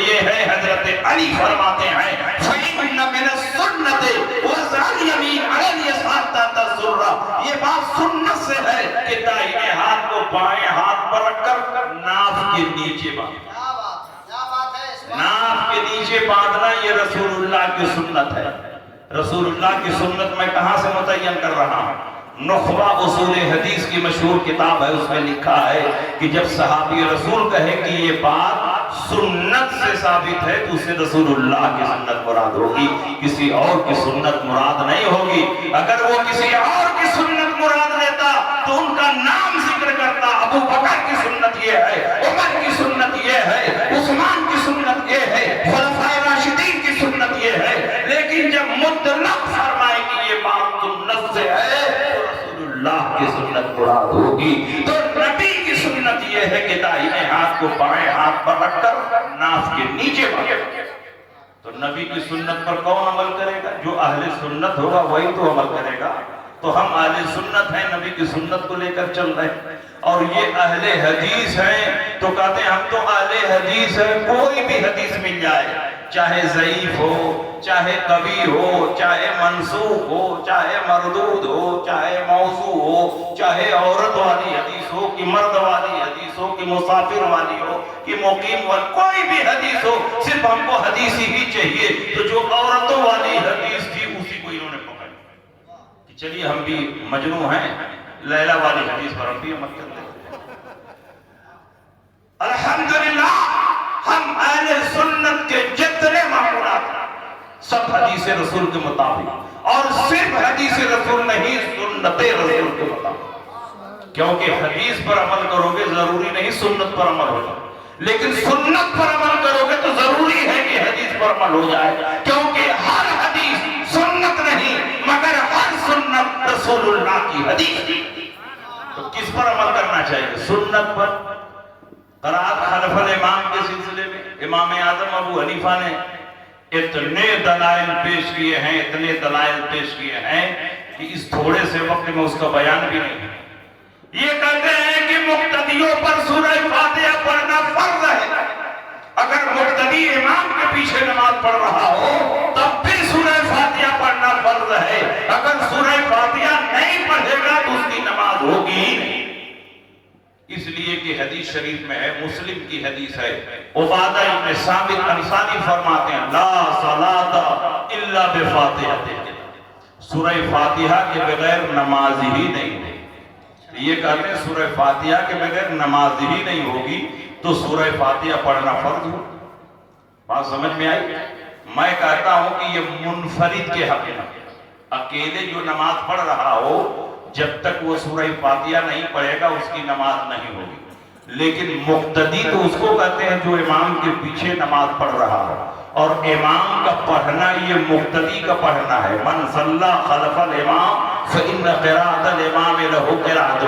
یہ ہے حضرت علی فرماتے ہیں فَإِنَّ مِنَ السُّنَّةِ وَزْعَلْ يَمِينَ عَلَى الْيَسَارِ تَحْتَ الذُّرَّةِ۔ یہ بات سنت سے ہے کہ دائیں ہاتھ کو بائیں ہاتھ پر رکھ کر ناف کے نیچے باندھنا، ناف کے نیچے باندھنا یہ رسول اللہ کی سنت ہے۔ رسول اللہ کی سنت میں کہاں سے متعین کر رہا ہوں؟ نخبہ اصول حدیث کی مشہور کتاب ہے، اس میں لکھا ہے کہ جب صحابی رسول کہے کہ یہ بات سنت سے ثابت ہے تو اسے رسول اللہ کی سنت مراد ہوگی، کسی اور کی سنت مراد نہیں ہوگی۔ اگر وہ کسی اور کی سنت مراد لیتا تو ان کا نام ذکر کرتا، ابو بکر کی سنت یہ ہے، عمر کی سنت یہ ہے، عثمان کی سنت یہ ہے، خلفائے راشدین کی سنت یہ ہے۔ لیکن جب مطلق فرمائے کہ یہ بات سنت سے ہے تو رسول اللہ کی سنت مراد ہوگی۔ تو نبی کی سنت یہ ہے کہ دائیں ہاتھ کو بائیں ہاتھ پر رکھ کر ناف کے نیچے باندھنا۔ تو نبی کی سنت پر کون عمل کرے گا؟ جو اہل سنت ہوگا وہی تو عمل کرے گا۔ تو ہم اہل سنت ہیں، نبی کی سنت کو لے کر چل رہے ہیں، اور یہ اہل حدیث ہیں تو کہتے ہیں ہم تو اہل حدیث ہیں۔ کوئی بھی حدیث مل جائے، چاہے ضعیف ہو، چاہے قوی ہو، چاہے منسوخ ہو، چاہے مردود ہو، چاہے موضوع ہو، چاہے عورت والی حدیث ہو کہ مرد والی حدیث ہو کہ مسافر والی ہو کہ مقیم والی، کوئی بھی حدیث ہو، صرف ہم کو حدیث ہی چاہیے۔ تو جو عورتوں والی حدیث تھی اسی کو انہوں نے پکڑ کہ چلیے ہم بھی مجنون ہیں، لیلا والی حدیث پر ہم بھی عمل کرتے ہیں۔ الحمدللہ ہم اہل سنت کے جتنے معمولات سب حدیث رسول کے مطابق، اور صرف حدیث رسول نہیں، سنت رسول کے مطابق۔ کیونکہ حدیث پر عمل کرو گے ضروری نہیں سنت پر عمل ہوگا، لیکن سنت پر عمل کرو گے تو ضروری ہے کہ حدیث پر عمل ہو جائے، کیونکہ ہر حدیث سنت نہیں مگر ہر سنت رسول اللہ کی حدیث۔ تو کس پر عمل کرنا چاہیے؟ سنت پر۔ قرآن خلف الامام کے سلسلے میں امام اعظم ابو حنیفہ نے اتنے دلائل پیش کیے ہیں، اتنے دلائل پیش کیے ہیں کہ اس تھوڑے سے وقت میں اس کا بیان بھی نہیں ہے۔ یہ کہتے ہیں کہ مقتدیوں پر سورہ فاتحہ پڑھنا فرض ہے۔ اگر مقتدی امام کے پیچھے نماز پڑھ رہا ہو تب بھی سورہ فاتحہ پڑھنا فرض ہے۔ اگر سورہ فاتحہ نہیں پڑھے گا تو اس کی نماز ہوگی نہیں۔ اس لیے کہ حدیث شریف میں ہے، مسلم کی حدیث ہے، عبادہ ابن ثابت انصاری فرماتے ہیں لا صلاۃ الا بفاتحہ، سورہ فاتحہ کے بغیر نماز ہی نہیں ہے۔ یہ کہتے ہیں سورہ فاتحہ کے بغیر نماز ہی نہیں ہوگی تو سورہ فاتحہ پڑھنا فرض ہو۔ بات سمجھ میں آئی؟ میں کہتا ہوں کہ یہ منفرد کے حق میں، اکیلے جو نماز پڑھ رہا ہو جب تک وہ سورہ فاتحہ نہیں پڑھے گا اس کی نماز نہیں ہوگی۔ لیکن مقتدی تو اس کو کہتے ہیں جو امام کے پیچھے نماز پڑھ رہا ہو، اور امام کا پڑھنا یہ مقتدی کا پڑھنا ہے۔ من صلی خلف الامام فإن قراءة الامام له قراءة،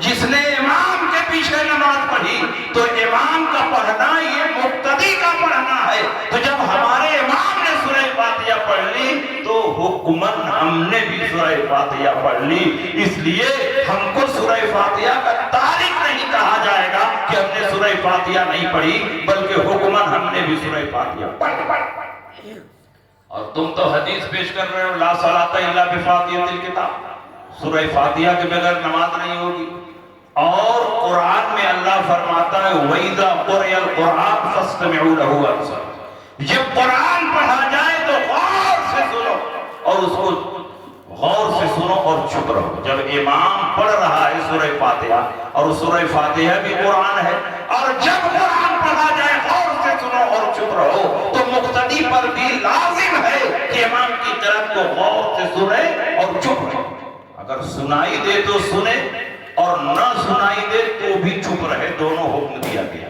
جس نے امام کے پیچھے نماز پڑھی تو امام کا پڑھنا یہ مقتدی کا پڑھنا ہے۔ تو جب ہمارے امام نے سورہ فاتحہ پڑھ لی تو حکماً ہم نے بھی سورہ فاتحہ پڑھ لی۔ اس لیے ہم کو سورہ فاتحہ کا تارک نہیں کہا جائے گا کہ ہم نے سورہ فاتحہ نہیں پڑھی، بلکہ حکماً ہم نے بھی سورہ فاتحہ پڑھی۔ اور تم تو حدیث پیش کر رہے ہو لا صلاۃ الا بفاتحۃ الکتاب، سورہ فاتحہ کے بغیر نماز نہیں ہوگی۔ اور قرآن میں اللہ فرماتا ہے وَإِذَا قُرِئَ الْقُرْآنُ فَاسْتَمِعُوا لَهُ وَأَنصِتُوا، جب قرآن پڑھا جائے تو غور سے سنو اور اس کو غور سے سنو اور چپ رہو۔ جب امام پڑھ رہا ہے سورہ فاتحہ، اور سورہ فاتحہ بھی قرآن ہے، اور جب قرآن پڑھا جائے غور سے سنو اور چپ رہو، تو مقتدی پر بھی لازم ہے کہ امام کی قرأت کو غور سے سنے اور چپ رہے۔ اگر سنائی دے تو سنے اور نہ سنائی دے تو بھی چپ رہے، دونوں حکم دیا گیا۔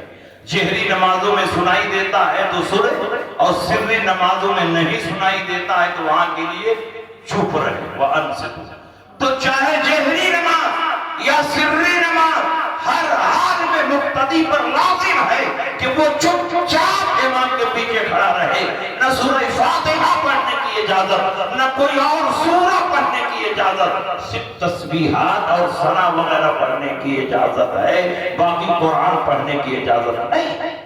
جہری نمازوں میں سنائی دیتا ہے تو سنے، اور سری نمازوں میں نہیں سنائی دیتا ہے تو وہاں کے لیے چپ رہے۔ وَأَنصِتُوا، تو چاہے جہری نماز یا سری نماز، ہر حال میں مقتدی پر لازم ہے کہ وہ چپ چاپ امام کے پیچھے کھڑا رہے۔ نہ سورہ فاتحہ پڑھنے کی اجازت، نہ کوئی اور سورہ پڑھنے کی اجازت، صرف تسبیحات اور ثنا وغیرہ پڑھنے کی اجازت ہے، باقی قرآن پڑھنے کی اجازت نہیں۔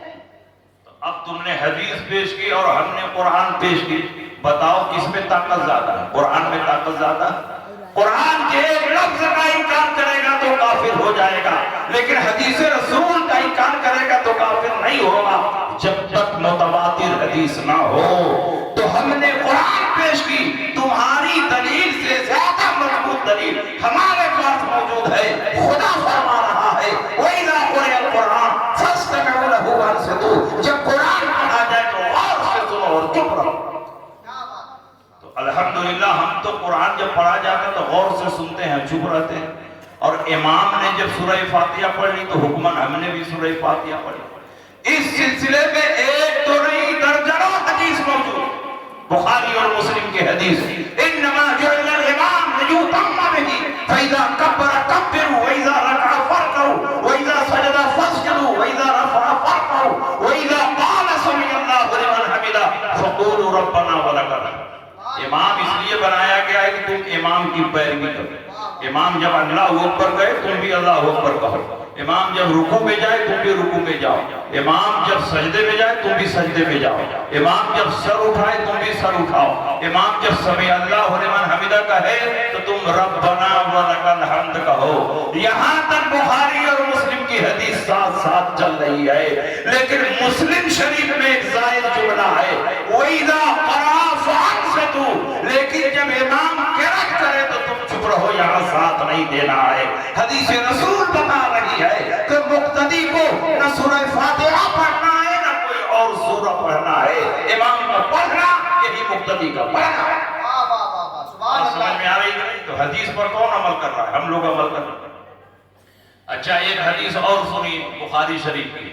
اب تم نے حدیث پیش کی اور ہم نے قرآن پیش کی، بتاؤ کس میں طاقت زیادہ ہے؟ قرآن میں طاقت زیادہ ہے؟ قرآن کے ایک لفظ کا انکار کرے گا تو کافر ہو جائے گا، لیکن حدیث رسول کا انکار کرے گا تو کافر نہیں ہوگا جب تک متواتر حدیث نہ ہو۔ تو ہم نے قرآن پیش کی، تمہاری دلیل سے زیادہ مضبوط دلیل ہمارے پاس موجود ہے۔ خدا فرما رہا ہے وَإِذَا قُرِئَ الْقُرْآنُ فَاسْتَمِعُوا لَهُ وَأَنصِتُوا، جب قرآن پڑھا جائے تو غور سے سنو اور چپ رہو۔ تو الحمدللہ ہم تو قرآن جب پڑھا جاتا تو غور سے سنتے ہیں، چپ رہتے ہیں، اور امام نے جب سورہ فاتحہ پڑھ لی تو حکماً ہم نے بھی سورہ فاتحہ پڑھی۔ اس سلسلے میں ایک تو نہیں درجنوں حدیث موجود، بخاری اور مسلم کی حدیث، انما جعل الامام لیؤتم به فاذا کبر کبروا واذا رکع فرکعوا واذا سجد فاسجدوا واذا رفع فرفعوا واذا قال سمع الله لمن حمده فقولوا ربنا ولك الحمد۔ امام اس لیے بنایا گیا ہے کہ تم امام کی پیروی کرو۔ امام جب اللہ اکبر گئے تم بھی اللہ اکبر کہو، امام جب رکوع میں جائے تم بھی رکوع میں جاؤ، امام جب سجدے میں جائے تم بھی سجدے میں جاؤ، امام جب سر اٹھائے تم بھی سر اٹھاؤ، امام جب سمع اللہ لمن حمدہ کہے تو تم ربنا ولک الحمد کہو۔ یہاں تک بخاری اور مسلم کی حدیث ساتھ ساتھ چل رہی ہے، لیکن مسلم شریف میں ایک زائد جملہ ہے وَإِذَا قَرَأَ فَأَنصِتُوا، لیکن جب امام قرأت کرے تو تم چپ رہو، یہاں ساتھ نہیں دینا ہے۔ حدیث رسول بتا رہی ہے کہ مقتدی کو نہ سورہ فاتحہ پڑھنا ہے نہ کوئی اور سورہ پڑھنا ہے، امام کا پڑھنا یہی مقتدی کا پڑھنا ہے۔ سمجھ میں آ رہی ہے؟ تو حدیث پر کون عمل کر رہا ہے؟ ہم لوگ عمل کر رہے ہیں۔ اچھا ایک حدیث اور سنی بخاری شریف کی،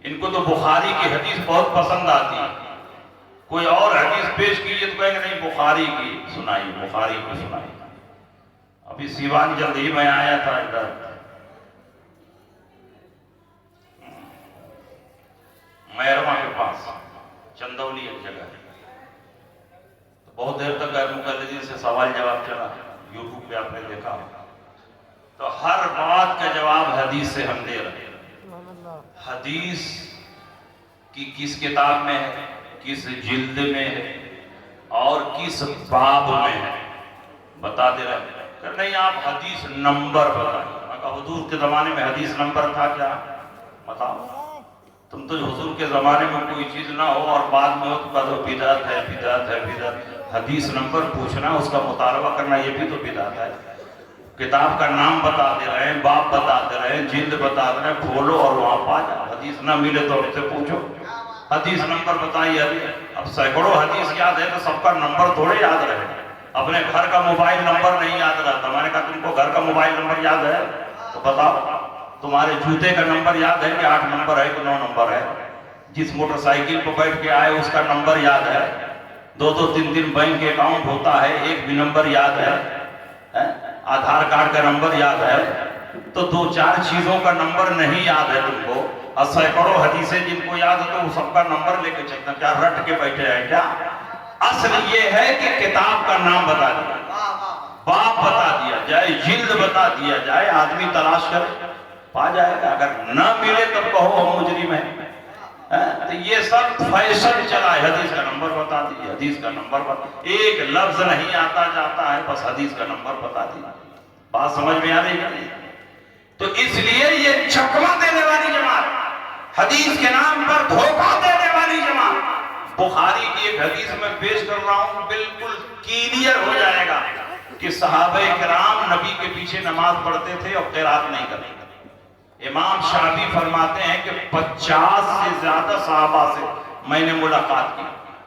ان کو تو بخاری کی حدیث بہت پسند آتی ہے، کوئی اور حدیث پیش کیجئے تو کہیں گے نہیں بخاری کی سنائی، بخاری کی سنائی۔ ابھی سیوان جلد ہی میں آیا تھا ادھر، میرواں کے پاس چندولی ایک جگہ ہے، تو بہت دیر تک غیر مقلدین سے سوال جواب چلا، یوٹیوب پہ آپ نے دیکھا، تو ہر بات کا جواب حدیث سے ہم دے رہے ہیں۔ حدیث کی کس کتاب میں ہے، کس جلد میں ہے اور کس باب میں ہے بتا دے رہے ہیں۔ کہ نہیں آپ حدیث نمبر بتائیں۔ میں کہا حضور کے زمانے میں حدیث نمبر تھا کیا؟ بتاؤ۔ تم تو حضور کے زمانے میں کوئی چیز نہ ہو اور بعد میں ہو تو کہا بدعت ہے بدعت ہے بدعت۔ حدیث نمبر پوچھنا، اس کا مطالبہ کرنا، یہ بھی تو بدعت ہے۔ کتاب کا نام بتا دے رہے ہیں، باب بتا دے رہے ہیں، جلد بتا دے رہے ہیں، کھولو اور وہاں پا جاؤ۔ حدیث نہ ملے تو ہم سے پوچھو حدیث نمبر بتائیے۔ اب سینکڑوں حدیث یاد ہے تو سب کا نمبر تھوڑے یاد رہے۔ اپنے گھر کا موبائل نمبر نہیں یاد رہتا۔ میں نے کہا تم کو گھر کا موبائل نمبر یاد ہے تو بتاؤ۔ تمہارے جوتے کا نمبر یاد ہے کہ 8 نمبر ہے کہ 9 نمبر ہے؟ جس موٹر سائیکل پہ بیٹھ کے آئے اس کا نمبر یاد ہے؟ 2 3 بینک اکاؤنٹ ہوتا ہے، ایک بھی نمبر یاد ہے؟ آدھار کارڈ کا نمبر یاد ہے؟ تو 2 4 چیزوں کا نمبر نہیں یاد ہے تم کو، اور سینکڑوں حدیثیں جن کو یاد ہے تو وہ سب کا نمبر لے کے چلتے ہیں۔ کیا رٹ کے بیٹھے ہیں کیا؟ اصل یہ ہے کہ کتاب کا نام بتا دیا، باب بتا دیا جائے، جلد بتا دیا جائے، آدمی تلاش کرے پا جائے گا۔ اگر نہ ملے تب کہو ہم مجرم ہیں۔ تو یہ سب فیشن چلا ہے، حدیث کا نمبر بتا دیجیے، حدیث کا نمبر بتا، ایک لفظ نہیں آتا جاتا ہے، بس حدیث کا نمبر بتا دیجیے۔ بات سمجھ میں آ رہی ہے؟ تو اس لیے یہ چکمہ دینے والی جماعت، حدیث کے نام پر دھوکہ دینے والی جماعت، بخاری کی ایک حدیث میں پیش کر رہا ہوں، بالکل کلیئر ہو جائے گا کہ صحابہ کرام نبی کے پیچھے نماز پڑھتے تھے اور قرات نہیں کرتے تھے۔ امام شافعی فرماتے ہیں کہ 50 سے زیادہ صحابہ سے میں نے ملاقات کی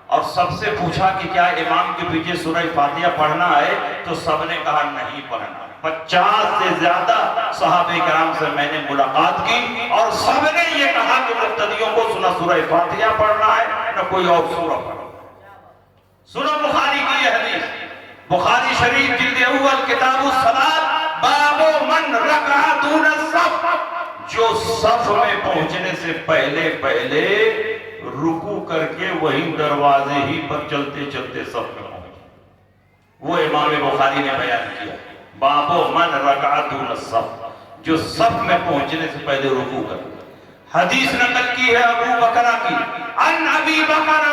اور سب سے پوچھا کہ کیا امام کے پیچھے سورہ فاتحہ پڑھنا ہے تو سب نے کہا نہیں پڑھنا۔ 50 سے زیادہ صحابہ کرام سے میں نے ملاقات کی اور سب نے یہ کہا کہ مقتدیوں کو سورہ فاتحہ پڑھنا ہے نہ کوئی اور سورہ پڑھنا۔ سنو بخاری کی یہ حدیث، بخاری شریف جلد اول کتاب الصلاۃ، باب من رکع دون الصف، جو صف میں پہنچنے سے پہلے رکوع کر کے وہی دروازے ہی پر چلتے چلتے صف میں پہنچے، وہ امام بخاری نے بیان کیا۔ باب من رکع دون الصف، جو صف میں پہنچنے سے پہلے رکوع کر۔ حدیث نقل کی ہے ابو بکرہ کی، ان ابی بکرہ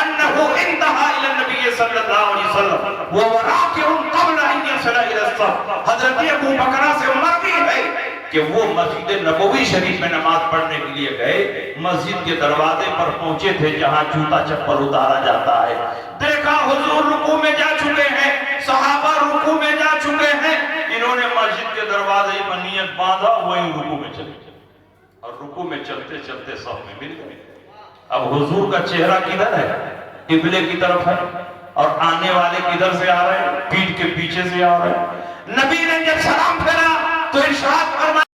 انہو انتہا الی النبی صلی اللہ علیہ وسلم وراکعن قبل ان یصل الی الصف۔ حضرت ابو بکرہ سے مروی ہے کہ وہ مسجد نبوی شریف میں نماز پڑھنے کے لیے گئے، مسجد کے دروازے پر پہنچے تھے جہاں جوتا چپل اتارا جاتا ہے، دیکھا حضور رکوع میں جا چکے ہیں، صحابہ رکوع میں جا چکے ہیں، انہوں نے مسجد کے دروازے پر نیت باندھا، وہیں رکوع میں چلے گئے اور رکوع میں چلتے چلتے صف میں مل گئے۔ اب حضور کا چہرہ کدھر ہے؟ قبلے کی طرف ہے، اور آنے والے کدھر سے آ رہے ہیں؟ پیٹھ کے پیچھے سے آ رہے ہیں۔ نبی نے جب سلام پھیرا تو ارشاد فرمایا